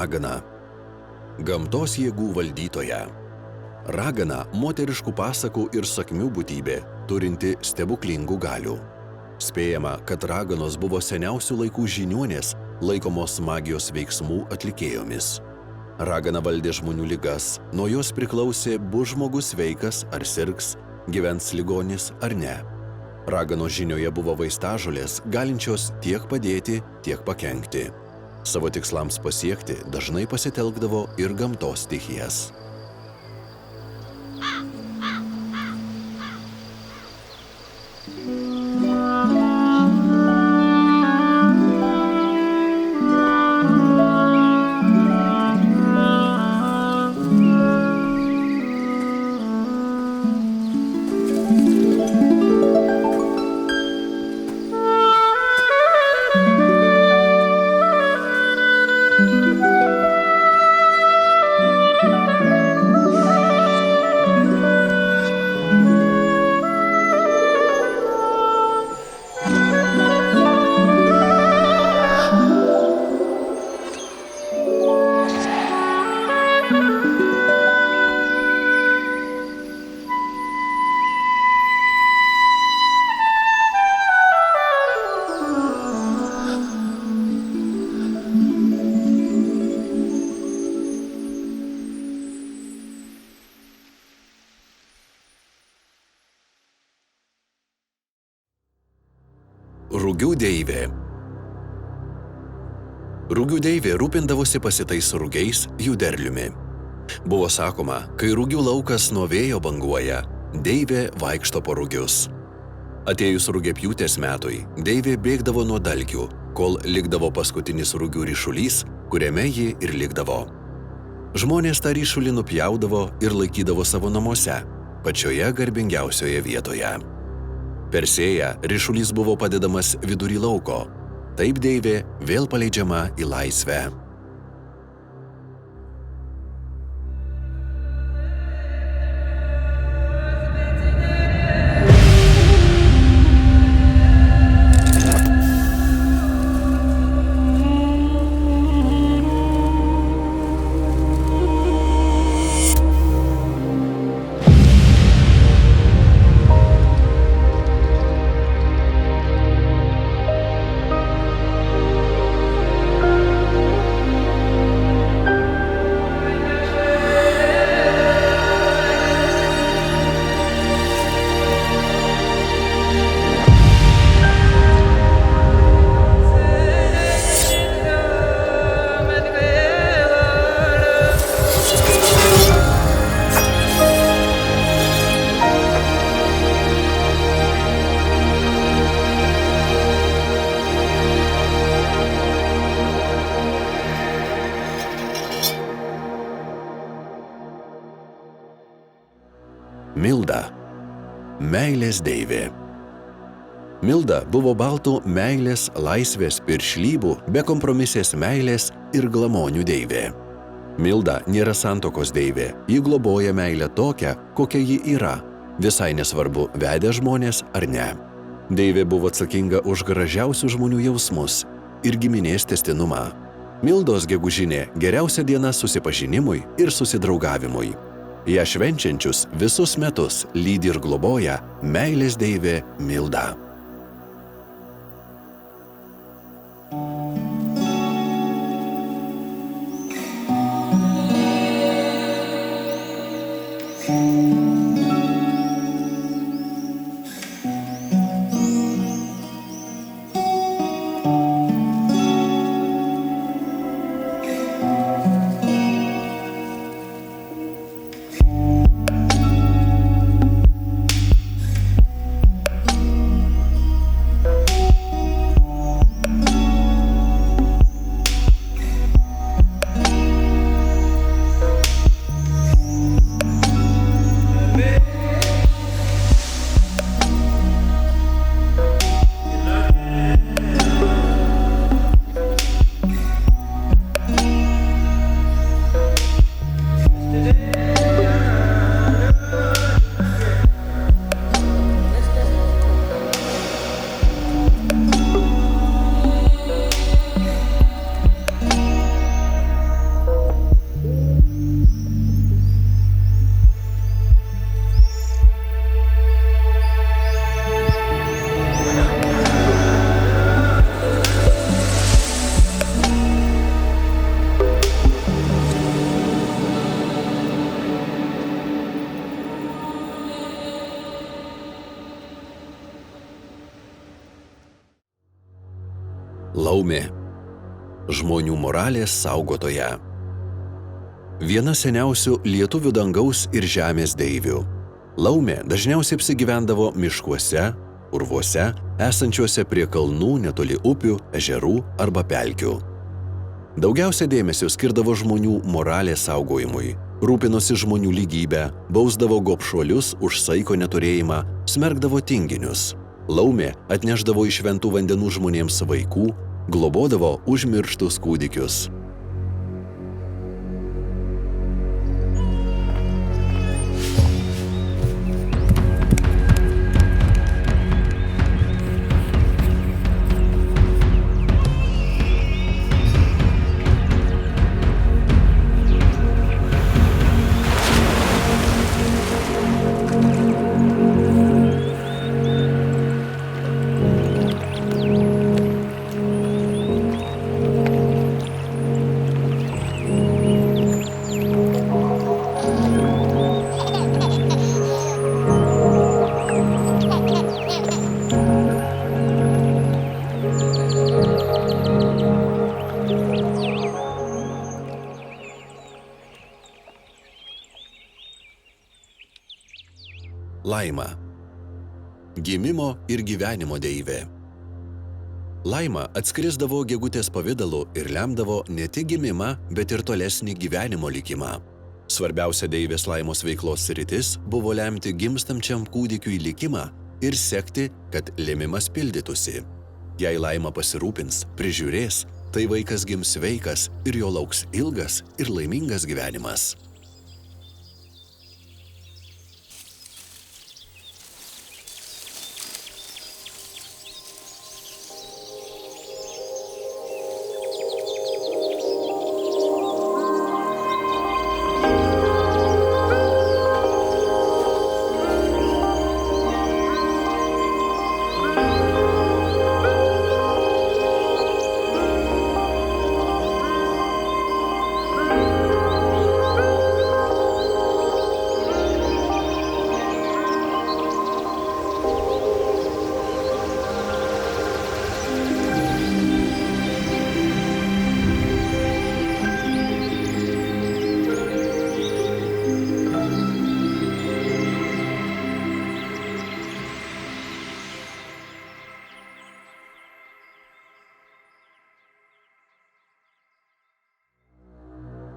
Ragana. Gamtos jėgų valdytoja. Ragana – moteriškų pasakų ir sakmių būtybė, turinti stebuklingų galių. Spėjama, kad raganos buvo seniausių laikų žiniuonės, laikomos magijos veiksmų atlikėjomis. Ragana valdė žmonių ligas, nuo jos priklausė, bus žmogus sveikas ar sirgs, gyvens ligonis ar ne. Raganos žinioje buvo vaistažolės, galinčios tiek padėti, tiek pakenkti. Savo tikslams pasiekti dažnai pasitelkdavo ir gamtos stichijas. Rugių deivė. Rugių deivė rūpindavosi pasitais rugiais, jų derliumi. Buvo sakoma, kai rugių laukas nuo vėjo banguoja, deivė vaikšto po rugius. Atėjus rugiapjūtės metui, deivė bėgdavo nuo dalgių, kol likdavo paskutinis rugių ryšulys, kuriame ji ir likdavo. Žmonės tą ryšulį nupjaudavo ir laikydavo savo namuose, pačioje garbingiausioje vietoje. Per sėją ryšulys buvo padedamas vidury lauko. Taip deivė vėl paleidžiama į laisvę. Milda – meilės deivė. Milda buvo baltų meilės, laisvės, piršlybų, bekompromisės meilės ir glamonių deivė. Milda nėra santuokos deivė, ji globoja meilę tokią, kokia ji yra, visai nesvarbu, vedė žmonės ar ne. Deivė buvo atsakinga už gražiausių žmonių jausmus ir giminės tęstinumą. Mildos gegužinė – geriausia diena susipažinimui ir susidraugavimui. Ją švenčiančius visus metus lydi ir globoja meilės deivė Milda. Laumė – žmonių moralės saugotoja. Viena seniausių lietuvių dangaus ir žemės deivių. Laumė dažniausiai apsigyvendavo miškuose, urvuose, esančiuose prie kalnų netoli upių, ežerų arba pelkių. Daugiausia dėmesio skirdavo žmonių moralės saugojimui, rūpinosi žmonių lygybę, bausdavo gobšuolius už saiko neturėjimą, smerkdavo tinginius. Laumė atnešdavo iš šventų vandenų žmonėms vaikų, globodavo užmirštus kūdikius. Laima – gimimo ir gyvenimo deivė. Laima atskrisdavo gegutės pavidalu ir lemdavo ne tik gimimą, bet ir tolesnį gyvenimo likimą. Svarbiausia deivės Laimos veiklos sritis buvo lemti gimstančiam kūdikiui likimą ir sekti, kad lėmimas pildytųsi. Jei Laima pasirūpins, prižiūrės, tai vaikas gims sveikas ir jo lauks ilgas ir laimingas gyvenimas.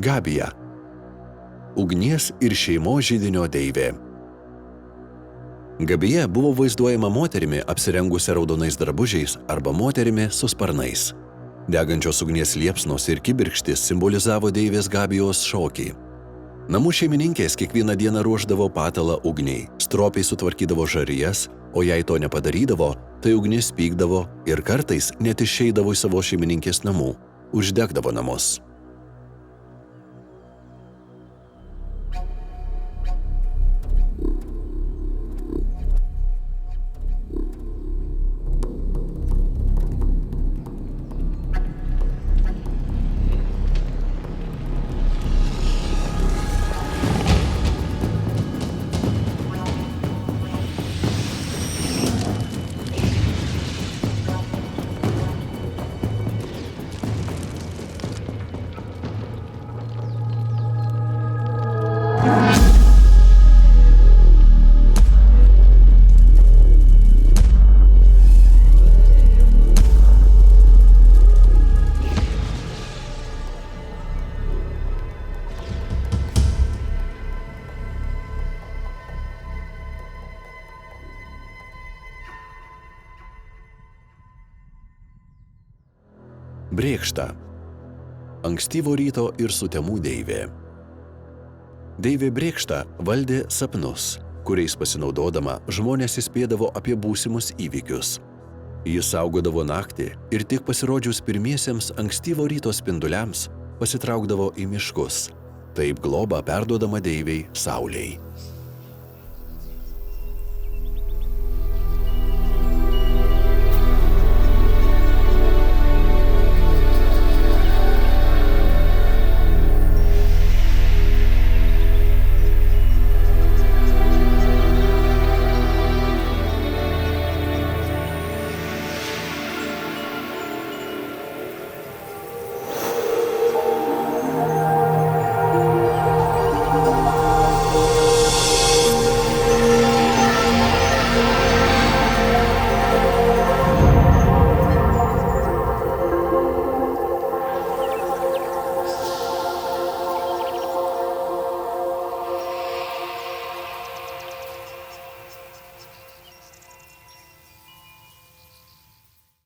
Gabija – ugnies ir šeimos židinio deivė. Gabija buvo vaizduojama moterimi apsirengusia raudonais drabužiais arba moterimi su sparnais. Degančios ugnies liepsnos ir kibirkštis simbolizavo deivės Gabijos šokį. Namų šeimininkės kiekvieną dieną ruošdavo patalą ugniai, stropiai sutvarkydavo žarijas, o jei to nepadarydavo, tai ugnis pykdavo ir kartais net išeidavo į savo šeimininkės namų, uždegdavo namus. Brėkšta – ankstyvo ryto ir sutemų deivė. Deivė Brėkšta valdė sapnus, kuriais pasinaudodama žmonės įspėdavo apie būsimus įvykius. Jis saugodavo naktį ir tik pasirodžius pirmiesiems ankstyvo ryto spinduliams pasitraukdavo į miškus, taip globą perduodama deivei Saulei.